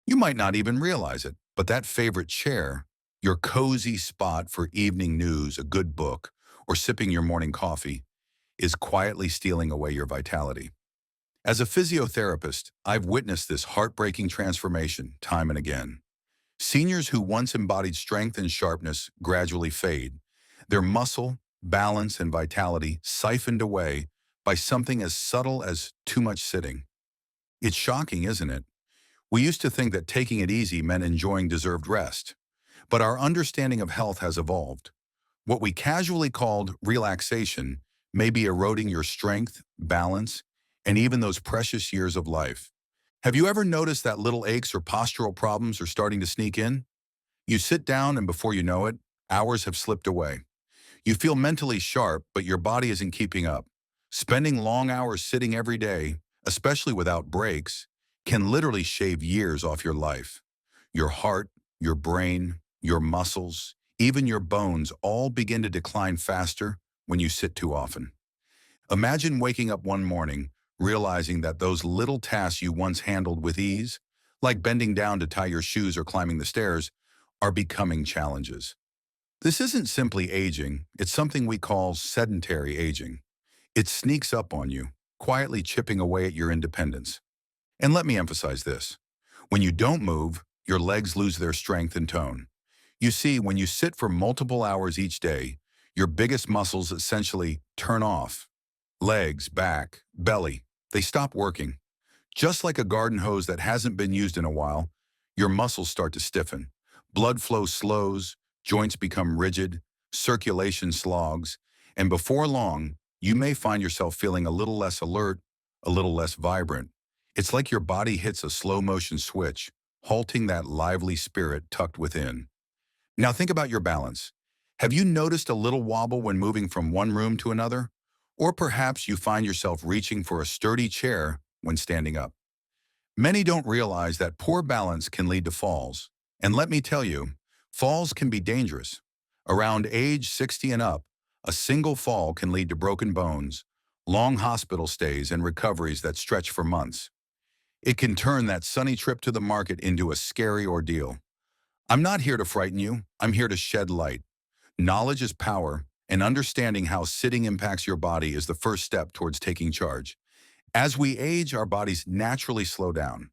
You might not even realize it, but that favorite chair, your cozy spot for evening news, a good book, or sipping your morning coffee, is quietly stealing away your vitality. As a physiotherapist, I've witnessed this heartbreaking transformation time and again. Seniors who once embodied strength and sharpness gradually fade, their muscle, balance, and vitality siphoned away by something as subtle as too much sitting. It's shocking, isn't it? We used to think that taking it easy meant enjoying deserved rest. But our understanding of health has evolved. What we casually called relaxation may be eroding your strength, balance, and even those precious years of life. Have you ever noticed that little aches or postural problems are starting to sneak in? You sit down and before you know it, hours have slipped away. You feel mentally sharp, but your body isn't keeping up. Spending long hours sitting every day, especially without breaks, can literally shave years off your life. Your heart, your brain, your muscles, even your bones all begin to decline faster when you sit too often. Imagine waking up one morning, realizing that those little tasks you once handled with ease, like bending down to tie your shoes or climbing the stairs, are becoming challenges. This isn't simply aging, it's something we call sedentary aging. It sneaks up on you, quietly chipping away at your independence. And let me emphasize this. When you don't move, your legs lose their strength and tone. You see, when you sit for multiple hours each day, your biggest muscles essentially turn off. Legs, back, belly, they stop working. Just like a garden hose that hasn't been used in a while, your muscles start to stiffen. Blood flow slows, joints become rigid, circulation slogs, and before long, you may find yourself feeling a little less alert, a little less vibrant. It's like your body hits a slow motion switch, halting that lively spirit tucked within. Now think about your balance. Have you noticed a little wobble when moving from one room to another? Or perhaps you find yourself reaching for a sturdy chair when standing up. Many don't realize that poor balance can lead to falls. And let me tell you, falls can be dangerous. Around age 60 and up, a single fall can lead to broken bones, long hospital stays, and recoveries that stretch for months. It can turn that sunny trip to the market into a scary ordeal. I'm not here to frighten you, I'm here to shed light. Knowledge is power, and understanding how sitting impacts your body is the first step towards taking charge. As we age, our bodies naturally slow down.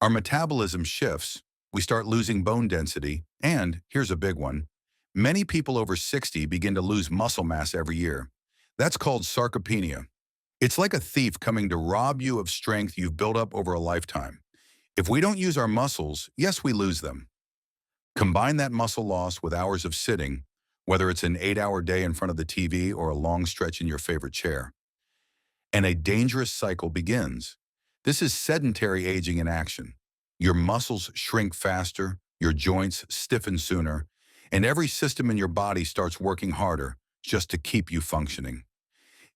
Our metabolism shifts, we start losing bone density, and, here's a big one, many people over 60 begin to lose muscle mass every year. That's called sarcopenia. It's like a thief coming to rob you of strength you've built up over a lifetime. If we don't use our muscles, yes, we lose them. Combine that muscle loss with hours of sitting, whether it's an 8-hour day in front of the TV or a long stretch in your favorite chair, and a dangerous cycle begins. This is sedentary aging in action. Your muscles shrink faster, your joints stiffen sooner, and every system in your body starts working harder just to keep you functioning.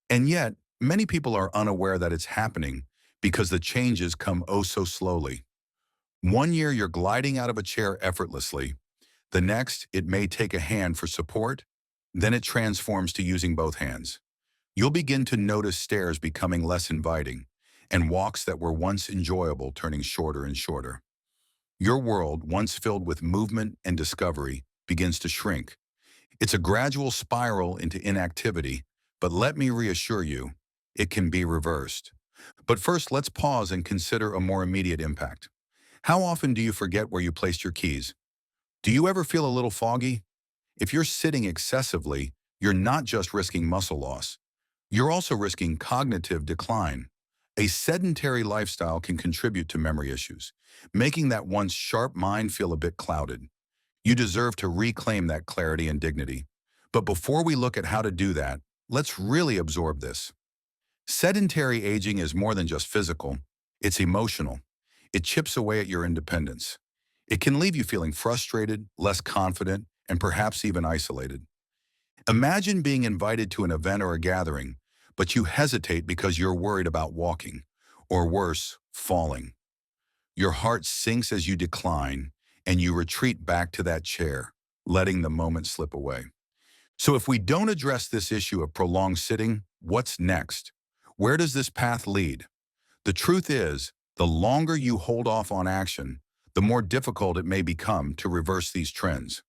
And yet, many people are unaware that it's happening because the changes come oh so slowly. One year you're gliding out of a chair effortlessly. The next, it may take a hand for support. Then it transforms to using both hands. You'll begin to notice stairs becoming less inviting and walks that were once enjoyable turning shorter and shorter. Your world, once filled with movement and discovery, begins to shrink. It's a gradual spiral into inactivity, but let me reassure you, it can be reversed. But first, let's pause and consider a more immediate impact. How often do you forget where you placed your keys? Do you ever feel a little foggy? If you're sitting excessively, you're not just risking muscle loss. You're also risking cognitive decline. A sedentary lifestyle can contribute to memory issues, making that once sharp mind feel a bit clouded. You deserve to reclaim that clarity and dignity. But before we look at how to do that, let's really absorb this. Sedentary aging is more than just physical, it's emotional. It chips away at your independence. It can leave you feeling frustrated, less confident, and perhaps even isolated. Imagine being invited to an event or a gathering, but you hesitate because you're worried about walking, or worse, falling. Your heart sinks as you decline, and you retreat back to that chair, letting the moment slip away. So if we don't address this issue of prolonged sitting, what's next? Where does this path lead? The truth is, the longer you hold off on action, the more difficult it may become to reverse these trends.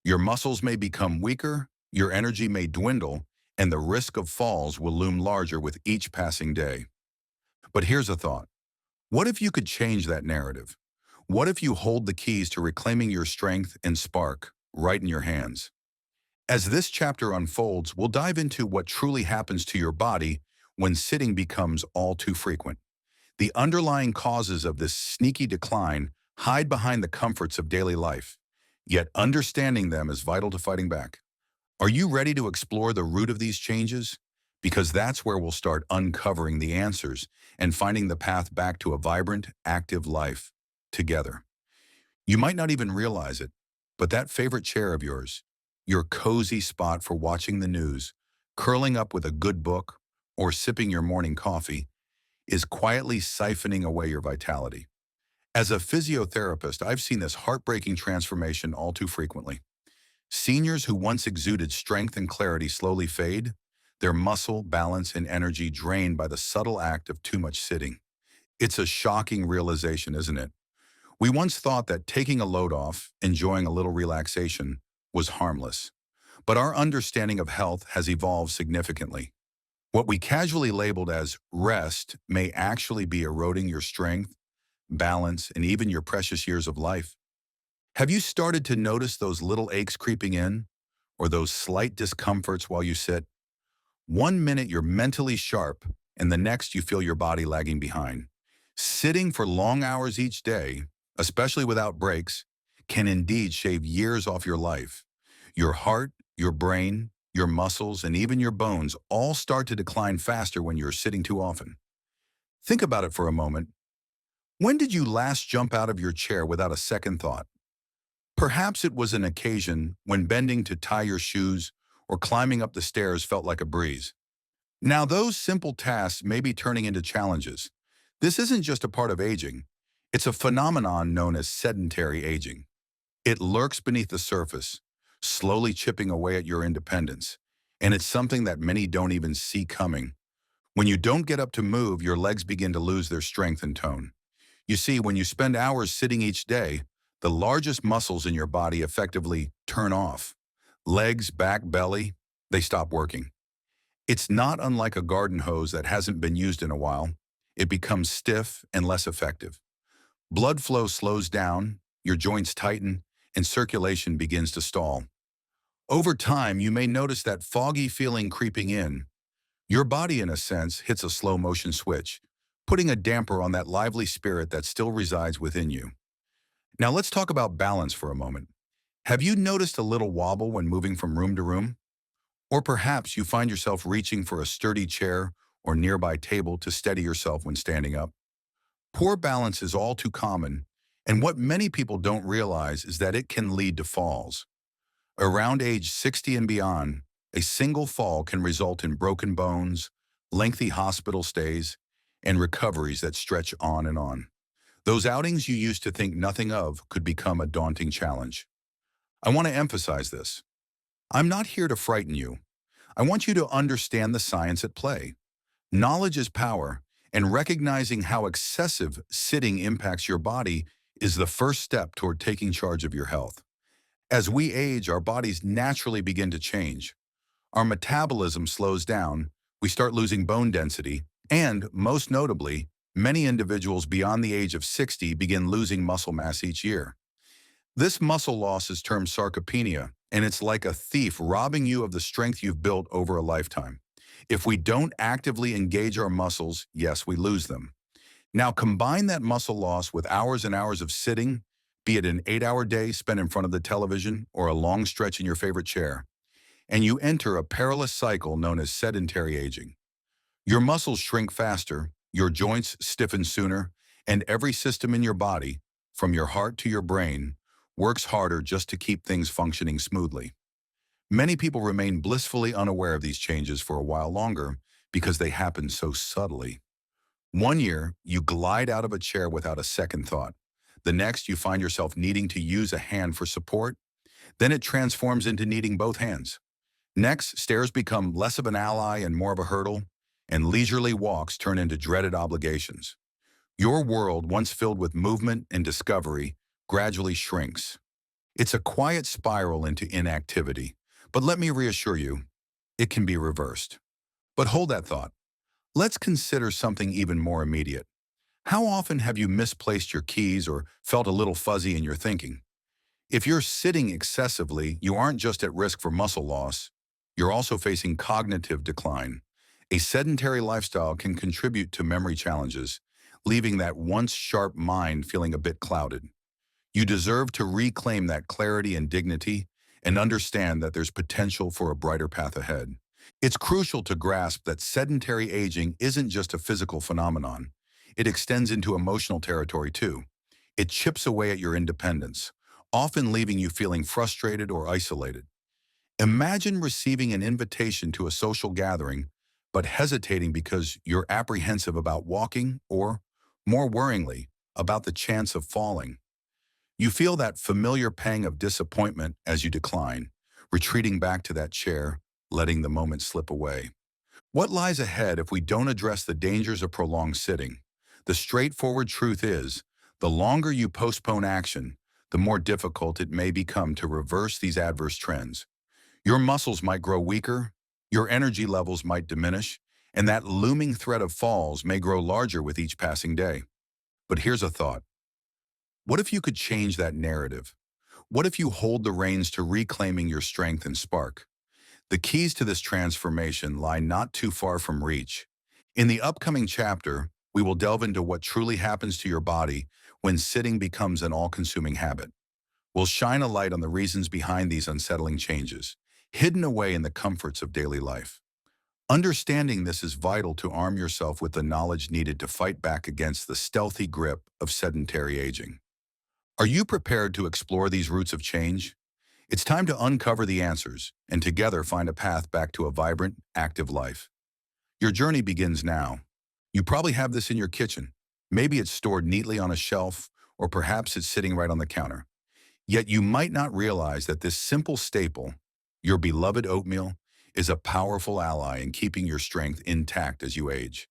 Your muscles may become weaker, your energy may dwindle, and the risk of falls will loom larger with each passing day. But here's a thought. What if you could change that narrative? What if you hold the keys to reclaiming your strength and spark right in your hands? As this chapter unfolds, we'll dive into what truly happens to your body when sitting becomes all too frequent. The underlying causes of this sneaky decline hide behind the comforts of daily life, yet understanding them is vital to fighting back. Are you ready to explore the root of these changes? Because that's where we'll start uncovering the answers and finding the path back to a vibrant, active life together. You might not even realize it, but that favorite chair of yours, your cozy spot for watching the news, curling up with a good book, or sipping your morning coffee, is quietly siphoning away your vitality. As a physiotherapist, I've seen this heartbreaking transformation all too frequently. Seniors who once exuded strength and clarity slowly fade, their muscle, balance, and energy drained by the subtle act of too much sitting. It's a shocking realization, isn't it? We once thought that taking a load off, enjoying a little relaxation, was harmless. But our understanding of health has evolved significantly. What we casually labeled as rest may actually be eroding your strength, balance, and even your precious years of life. Have you started to notice those little aches creeping in, or those slight discomforts while you sit? One minute you're mentally sharp, and the next you feel your body lagging behind. Sitting for long hours each day, especially without breaks, can indeed shave years off your life. Your heart, your brain, your muscles, and even your bones all start to decline faster when you're sitting too often. Think about it for a moment. When did you last jump out of your chair without a second thought? Perhaps it was an occasion when bending to tie your shoes or climbing up the stairs felt like a breeze. Now those simple tasks may be turning into challenges. This isn't just a part of aging. It's a phenomenon known as sedentary aging. It lurks beneath the surface, slowly chipping away at your independence. And it's something that many don't even see coming. When you don't get up to move, your legs begin to lose their strength and tone. You see, when you spend hours sitting each day, the largest muscles in your body effectively turn off. Legs, back, belly, they stop working. It's not unlike a garden hose that hasn't been used in a while. It becomes stiff and less effective. Blood flow slows down, your joints tighten, and circulation begins to stall. Over time, you may notice that foggy feeling creeping in. Your body, in a sense, hits a slow motion switch, putting a damper on that lively spirit that still resides within you. Now let's talk about balance for a moment. Have you noticed a little wobble when moving from room to room? Or perhaps you find yourself reaching for a sturdy chair or nearby table to steady yourself when standing up? Poor balance is all too common, and what many people don't realize is that it can lead to falls. Around age 60 and beyond, a single fall can result in broken bones, lengthy hospital stays, and recoveries that stretch on and on. Those outings you used to think nothing of could become a daunting challenge. I want to emphasize this. I'm not here to frighten you. I want you to understand the science at play. Knowledge is power, and recognizing how excessive sitting impacts your body is the first step toward taking charge of your health. As we age, our bodies naturally begin to change. Our metabolism slows down, we start losing bone density, and, most notably, many individuals beyond the age of 60 begin losing muscle mass each year. This muscle loss is termed sarcopenia, and it's like a thief robbing you of the strength you've built over a lifetime. If we don't actively engage our muscles, yes, we lose them. Now combine that muscle loss with hours and hours of sitting, be it an 8-hour day spent in front of the television or a long stretch in your favorite chair, and you enter a perilous cycle known as sedentary aging. Your muscles shrink faster, your joints stiffen sooner, and every system in your body, from your heart to your brain, works harder just to keep things functioning smoothly. Many people remain blissfully unaware of these changes for a while longer because they happen so subtly. One year, you glide out of a chair without a second thought. The next, you find yourself needing to use a hand for support. Then it transforms into needing both hands. Next, stairs become less of an ally and more of a hurdle, and leisurely walks turn into dreaded obligations. Your world, once filled with movement and discovery, gradually shrinks. It's a quiet spiral into inactivity. But let me reassure you, it can be reversed. But hold that thought. Let's consider something even more immediate. How often have you misplaced your keys or felt a little fuzzy in your thinking? If you're sitting excessively, you aren't just at risk for muscle loss, you're also facing cognitive decline. A sedentary lifestyle can contribute to memory challenges, leaving that once sharp mind feeling a bit clouded. You deserve to reclaim that clarity and dignity and understand that there's potential for a brighter path ahead. It's crucial to grasp that sedentary aging isn't just a physical phenomenon. It extends into emotional territory too. It chips away at your independence, often leaving you feeling frustrated or isolated. Imagine receiving an invitation to a social gathering, but hesitating because you're apprehensive about walking or, more worryingly, about the chance of falling. You feel that familiar pang of disappointment as you decline, retreating back to that chair, letting the moment slip away. What lies ahead if we don't address the dangers of prolonged sitting? The straightforward truth is, the longer you postpone action, the more difficult it may become to reverse these adverse trends. Your muscles might grow weaker, your energy levels might diminish, and that looming threat of falls may grow larger with each passing day. But here's a thought. What if you could change that narrative? What if you hold the reins to reclaiming your strength and spark? The keys to this transformation lie not too far from reach. In the upcoming chapter, we will delve into what truly happens to your body when sitting becomes an all-consuming habit. We'll shine a light on the reasons behind these unsettling changes, hidden away in the comforts of daily life. Understanding this is vital to arm yourself with the knowledge needed to fight back against the stealthy grip of sedentary aging. Are you prepared to explore these roots of change? It's time to uncover the answers and together find a path back to a vibrant, active life. Your journey begins now. You probably have this in your kitchen. Maybe it's stored neatly on a shelf, or perhaps it's sitting right on the counter. Yet you might not realize that this simple staple, your beloved oatmeal, is a powerful ally in keeping your strength intact as you age.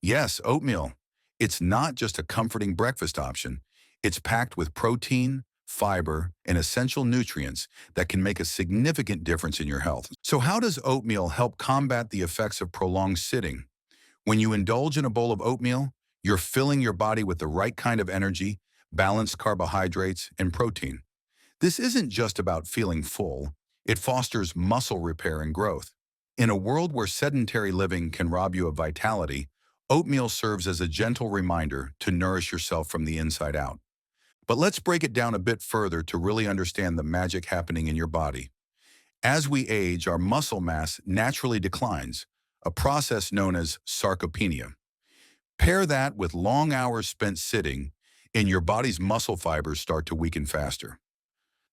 Yes, oatmeal. It's not just a comforting breakfast option. It's packed with protein, fiber, and essential nutrients that can make a significant difference in your health. So how does oatmeal help combat the effects of prolonged sitting? When you indulge in a bowl of oatmeal, you're filling your body with the right kind of energy, balanced carbohydrates, and protein. This isn't just about feeling full. It fosters muscle repair and growth. In a world where sedentary living can rob you of vitality, oatmeal serves as a gentle reminder to nourish yourself from the inside out. But let's break it down a bit further to really understand the magic happening in your body. As we age, our muscle mass naturally declines, a process known as sarcopenia. Pair that with long hours spent sitting, and your body's muscle fibers start to weaken faster.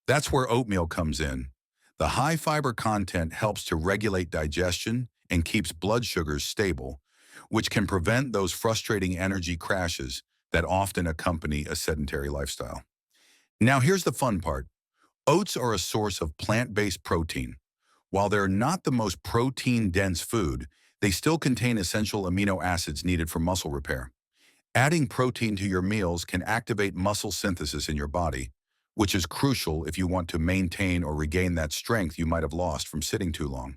That's where oatmeal comes in. The high fiber content helps to regulate digestion and keeps blood sugars stable, which can prevent those frustrating energy crashes that often accompany a sedentary lifestyle. Now here's the fun part. Oats are a source of plant-based protein. While they're not the most protein-dense food, they still contain essential amino acids needed for muscle repair. Adding protein to your meals can activate muscle synthesis in your body, which is crucial if you want to maintain or regain that strength you might have lost from sitting too long.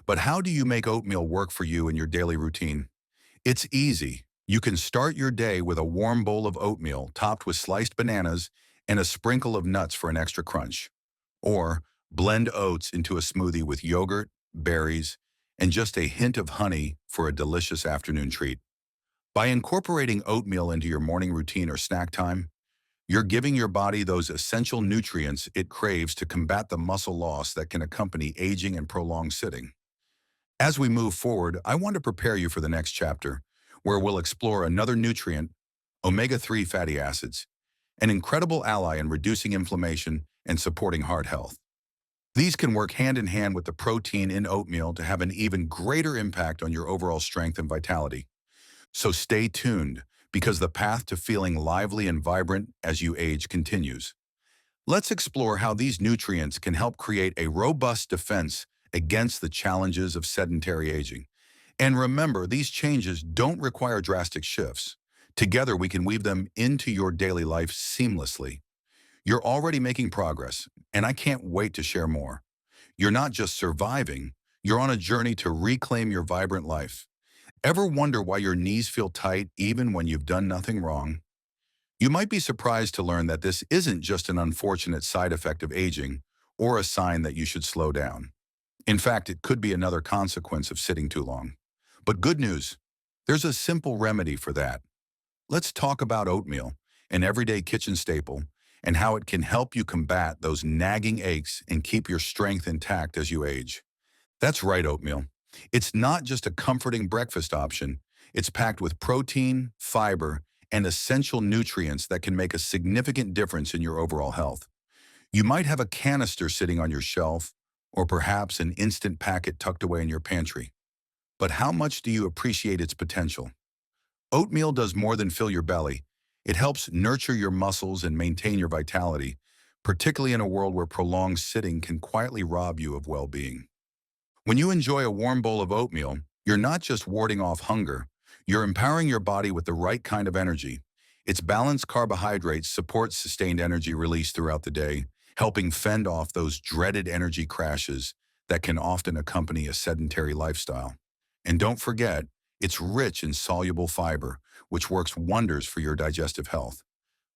But how do you make oatmeal work for you in your daily routine? It's easy. You can start your day with a warm bowl of oatmeal topped with sliced bananas and a sprinkle of nuts for an extra crunch. Or blend oats into a smoothie with yogurt, berries, and just a hint of honey for a delicious afternoon treat. By incorporating oatmeal into your morning routine or snack time, you're giving your body those essential nutrients it craves to combat the muscle loss that can accompany aging and prolonged sitting. As we move forward, I want to prepare you for the next chapter, where we'll explore another nutrient, omega-3 fatty acids, an incredible ally in reducing inflammation and supporting heart health. These can work hand in hand with the protein in oatmeal to have an even greater impact on your overall strength and vitality. So stay tuned, because the path to feeling lively and vibrant as you age continues. Let's explore how these nutrients can help create a robust defense against the challenges of sedentary aging. And remember, these changes don't require drastic shifts. Together, we can weave them into your daily life seamlessly. You're already making progress, and I can't wait to share more. You're not just surviving, you're on a journey to reclaim your vibrant life. Ever wonder why your knees feel tight even when you've done nothing wrong? You might be surprised to learn that this isn't just an unfortunate side effect of aging or a sign that you should slow down. In fact, it could be another consequence of sitting too long. But good news, there's a simple remedy for that. Let's talk about oatmeal, an everyday kitchen staple, and how it can help you combat those nagging aches and keep your strength intact as you age. That's right, oatmeal. It's not just a comforting breakfast option. It's packed with protein, fiber, and essential nutrients that can make a significant difference in your overall health. You might have a canister sitting on your shelf, or perhaps an instant packet tucked away in your pantry. But how much do you appreciate its potential? Oatmeal does more than fill your belly. It helps nurture your muscles and maintain your vitality, particularly in a world where prolonged sitting can quietly rob you of well-being. When you enjoy a warm bowl of oatmeal, you're not just warding off hunger, you're empowering your body with the right kind of energy. Its balanced carbohydrates support sustained energy release throughout the day, helping fend off those dreaded energy crashes that can often accompany a sedentary lifestyle. And don't forget, it's rich in soluble fiber, which works wonders for your digestive health.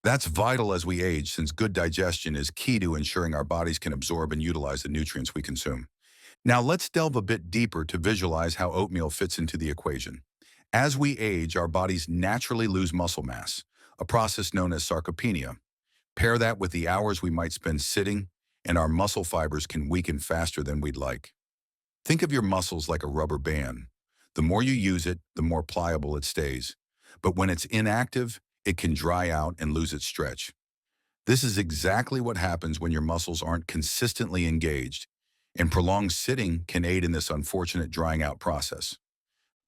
That's vital as we age, since good digestion is key to ensuring our bodies can absorb and utilize the nutrients we consume. Now let's delve a bit deeper to visualize how oatmeal fits into the equation. As we age, our bodies naturally lose muscle mass, a process known as sarcopenia. Pair that with the hours we might spend sitting, and our muscle fibers can weaken faster than we'd like. Think of your muscles like a rubber band. The more you use it, the more pliable it stays. But when it's inactive, it can dry out and lose its stretch. This is exactly what happens when your muscles aren't consistently engaged, and prolonged sitting can aid in this unfortunate drying out process.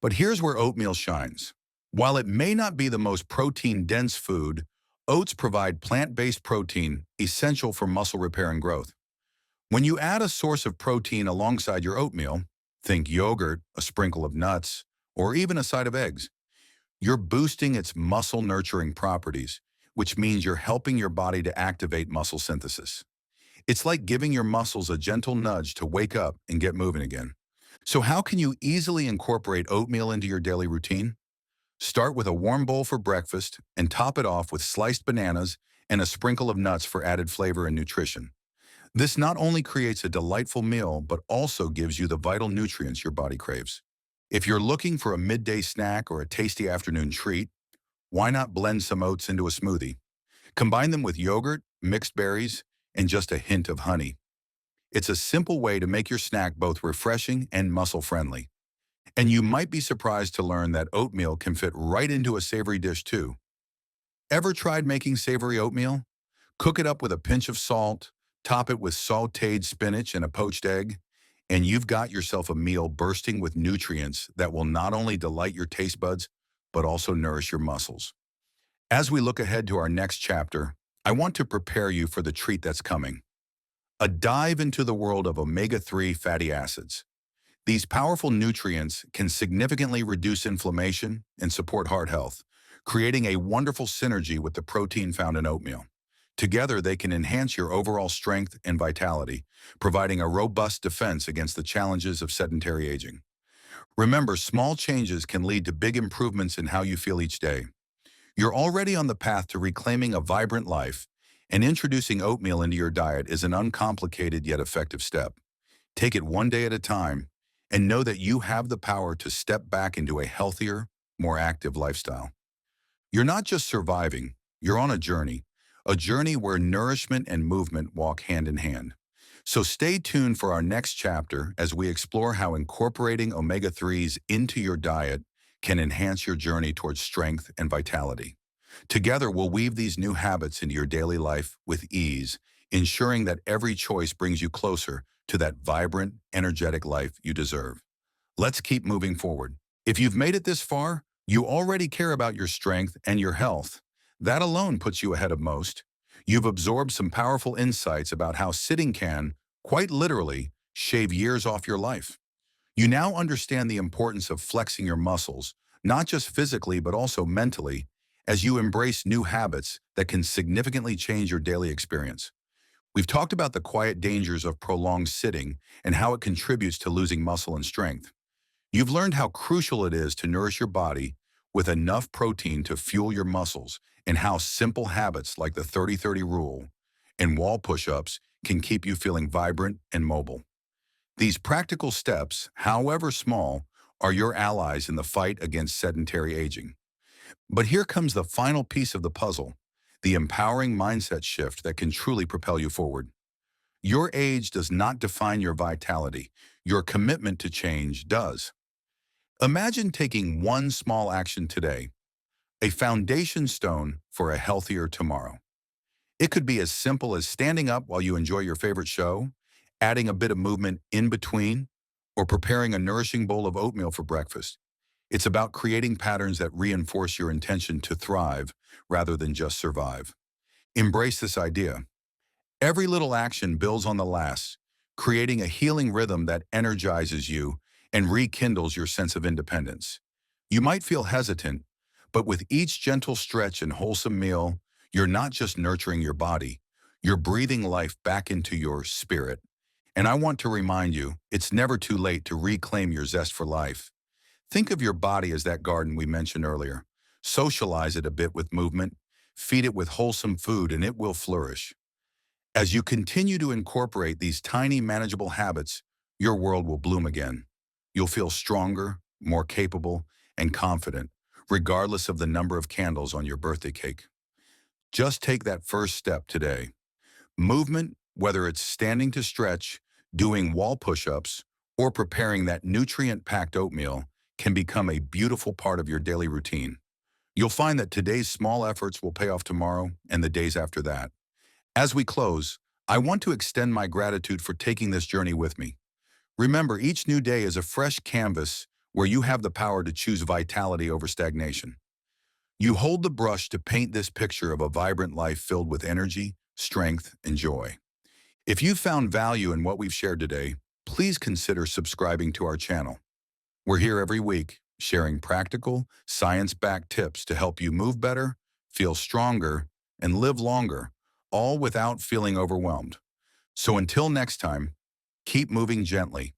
But here's where oatmeal shines. While it may not be the most protein-dense food, oats provide plant-based protein essential for muscle repair and growth. When you add a source of protein alongside your oatmeal, think yogurt, a sprinkle of nuts, or even a side of eggs, you're boosting its muscle-nurturing properties, which means you're helping your body to activate muscle synthesis. It's like giving your muscles a gentle nudge to wake up and get moving again. So how can you easily incorporate oatmeal into your daily routine? Start with a warm bowl for breakfast and top it off with sliced bananas and a sprinkle of nuts for added flavor and nutrition. This not only creates a delightful meal, but also gives you the vital nutrients your body craves. If you're looking for a midday snack or a tasty afternoon treat, why not blend some oats into a smoothie? Combine them with yogurt, mixed berries, and just a hint of honey. It's a simple way to make your snack both refreshing and muscle-friendly. And you might be surprised to learn that oatmeal can fit right into a savory dish too. Ever tried making savory oatmeal? Cook it up with a pinch of salt, top it with sautéed spinach and a poached egg, and you've got yourself a meal bursting with nutrients that will not only delight your taste buds, but also nourish your muscles. As we look ahead to our next chapter, I want to prepare you for the treat that's coming. A dive into the world of omega-3 fatty acids. These powerful nutrients can significantly reduce inflammation and support heart health, creating a wonderful synergy with the protein found in oatmeal. Together, they can enhance your overall strength and vitality, providing a robust defense against the challenges of sedentary aging. Remember, small changes can lead to big improvements in how you feel each day. You're already on the path to reclaiming a vibrant life, and introducing oatmeal into your diet is an uncomplicated yet effective step. Take it one day at a time, and know that you have the power to step back into a healthier, more active lifestyle. You're not just surviving, you're on a journey where nourishment and movement walk hand in hand. So stay tuned for our next chapter as we explore how incorporating omega-3s into your diet can enhance your journey towards strength and vitality. Together, we'll weave these new habits into your daily life with ease, ensuring that every choice brings you closer to that vibrant, energetic life you deserve. Let's keep moving forward. If you've made it this far, you already care about your strength and your health. That alone puts you ahead of most. You've absorbed some powerful insights about how sitting can, quite literally, shave years off your life. You now understand the importance of flexing your muscles, not just physically but also mentally, as you embrace new habits that can significantly change your daily experience. We've talked about the quiet dangers of prolonged sitting and how it contributes to losing muscle and strength. You've learned how crucial it is to nourish your body with enough protein to fuel your muscles, and how simple habits like the 30-30 rule and wall push-ups can keep you feeling vibrant and mobile. These practical steps, however small, are your allies in the fight against sedentary aging. But here comes the final piece of the puzzle, the empowering mindset shift that can truly propel you forward. Your age does not define your vitality. Your commitment to change does. Imagine taking one small action today, a foundation stone for a healthier tomorrow. It could be as simple as standing up while you enjoy your favorite show, adding a bit of movement in between, or preparing a nourishing bowl of oatmeal for breakfast. It's about creating patterns that reinforce your intention to thrive rather than just survive. Embrace this idea. Every little action builds on the last, creating a healing rhythm that energizes you and rekindles your sense of independence. You might feel hesitant, but with each gentle stretch and wholesome meal, you're not just nurturing your body, you're breathing life back into your spirit. And I want to remind you, it's never too late to reclaim your zest for life. Think of your body as that garden we mentioned earlier. Socialize it a bit with movement, feed it with wholesome food, and it will flourish. As you continue to incorporate these tiny, manageable habits, your world will bloom again. You'll feel stronger, more capable, and confident, regardless of the number of candles on your birthday cake. Just take that first step today. Movement, whether it's standing to stretch, doing wall push-ups, or preparing that nutrient-packed oatmeal, can become a beautiful part of your daily routine. You'll find that today's small efforts will pay off tomorrow and the days after that. As we close, I want to extend my gratitude for taking this journey with me. Remember, each new day is a fresh canvas where you have the power to choose vitality over stagnation. You hold the brush to paint this picture of a vibrant life filled with energy, strength, and joy. If you found value in what we've shared today, please consider subscribing to our channel. We're here every week, sharing practical, science-backed tips to help you move better, feel stronger, and live longer, all without feeling overwhelmed. So until next time, keep moving gently.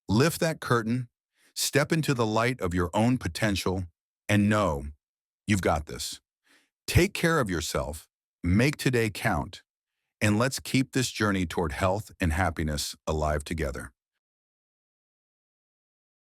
Lift that curtain, step into the light of your own potential, and know you've got this. Take care of yourself, make today count, and let's keep this journey toward health and happiness alive together.